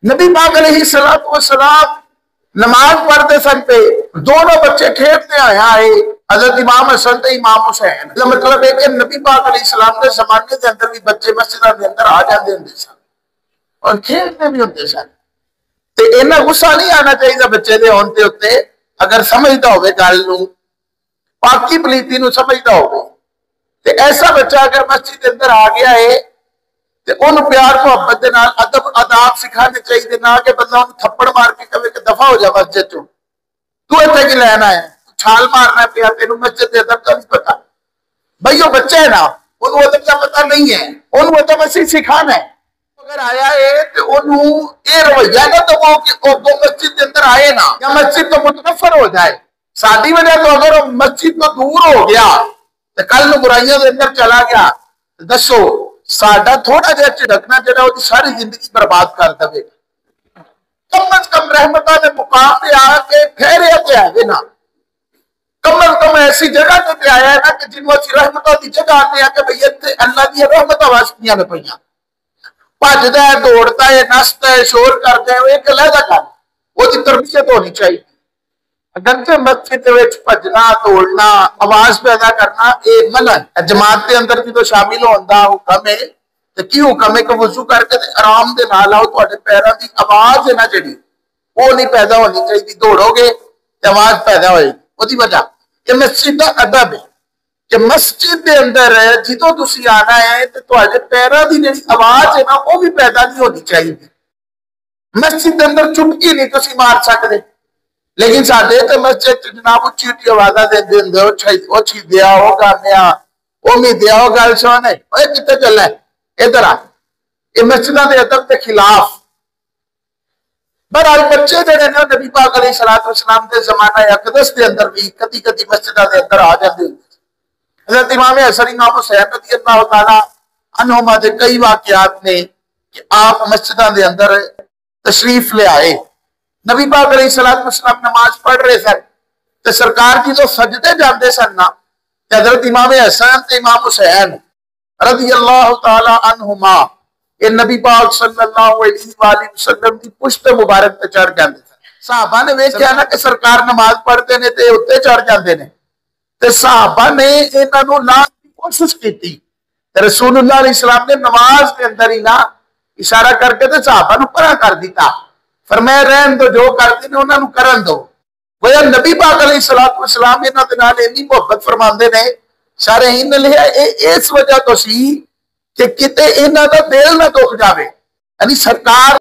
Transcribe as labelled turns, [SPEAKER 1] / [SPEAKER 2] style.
[SPEAKER 1] نبی پاک علیہ السلام نماز پڑھتے سن پہ دونوں بچے کھیلتے آئے حضرت امام حسن تے امام حسین. مطلب ہے کہ نبی پاک علیہ السلام کے زمانے کے اندر بھی بچے مسجدوں کے اندر آ جاتے ہوندے سن اور کھیلتے بھی ہوندے سن. تے اینا غصہ نہیں آنا چاہیے بچے دے ہون تے اوتے اگر سمجھدا ہوے گل نو پاکی پلیتی نو سمجھدا ہوے. تے ایسا بچہ اگر مسجد کے اندر آ گیا ہے تے اون پیار محبت دے نال ادب آداب سکھانے چاہیے نہ کہ بندہ اون تھپڑ مار کے کہے کہ دفع ہو جا مسجد چوں تو ایتھے کی لینا ہے چھال مارنا پیا تینوں مسجد دے ادب کا نہیں پتا. بھائی وہ بچہ ہے نا انہوں ادب کا پتہ نہیں ہے انہوں ادب اسی سکھانا ہے. اگر آیا ہے تو انہوں اے رویہ نہ تو وہ کہ وہ مسجد کے اندر آئے نا یا مسجد تو متنفر ہو جائے. سادی وجہ تو اگر وہ مسجد تو دور ہو گیا تو کل نو برائیاں دے اندر چلا گیا دسو ساڈا تھوڑا جہا چڑکنا جڑا وہ ساری زندگی برباد کر دے. کم از کم رحمتاں دے مقام پہ آ کے ٹھہرے تے آئے نا کم از کم ایسی جگہ تے آیا ہے نا کہ جنوں اسی رحمتاں دی جگہ آتے ہیں کہ بھئی اتنے اللہ دی رحمتاں واسطیاں نے پئیاں. بھجدا ہے دوڑتا ہے نستا ہے شور کرتا ہے ایک علیحدہ گل وہ دی تربیت ہونی چاہیے. اگرچہ مسجد وچ بھجنا دوڑنا آواز پیدا کرنا اے منع ہے. جماعت کے اندر بھی تو شامل ہون دا حکم ہے تے کی حکم ہے کہ وضو کر کے آرام دے نال آؤ تواڈے پیراں دی آواز ہے نا جڑی وہ نہیں پیدا ہونی چاہیے. دوڑو گے تے آواز پیدا ہوئے گی. وہ دی وجہ کہ مسجد دا ادب ہے کہ مسجد دے اندر جدوں تسی آنا ہے تے تواڈے پیراں دی جڑی آواز ہے نا وہ بھی پیدا نہیں ہونی چاہیے. مسجد دے اندر چٹکی نہیں تسی مار سکدے لیکن ساڈے تے مسجد جناب اچھی اچھی آوازاں دے دیندے او چھی دیا او گانیا او می دیا او گل سنے اوے کتے چلے ادھر آ. یہ مسجداں دے ادب کے خلاف. بہرحال بچے جڑے نے نبی پاک علیہ السلام دے زمانہ اقدس دے اندر بھی کدی کدی مسجداں دے اندر آ جاندے. حضرت امام حسن امام حسین رضی اللہ تعالی عنہما دے کئی واقعات نے کہ آپ مسجداں دے اندر تشریف لے آئے. نبی پاک علیہ السلام نماز پڑھ رہے سن تے سرکار جی تو سجدے جاندے سن نا تے حضرت امام حسن تے امام حسین رضی اللہ تعالی عنہما یہ نبی پاک صلی اللہ علیہ وآلہ وسلم کی پشت مبارک تے چڑھ جاندے سن. صحابہ نے ویکھیا نا کہ سرکار نماز پڑھتے نے تے اوتے چڑھ جاندے نے تے صحابہ نے انہاں نوں لانے دی کوشش کیتی تے رسول اللہ علیہ السلام نے نماز کے اندر ہی نا اشارہ کر کے تے صحابہ نوں پرا کر دیتا. فرمایا رہن دو جو کرتے ہیں انہوں نے کرن دو. گویا نبی پاک علیہ السلام انہاں دے نال اتنی محبت فرماندے نے شارحین نے لکھا اس وجہ تو سی کہ کتے انہاں دا دل نہ دکھ جاوے. یعنی سرکار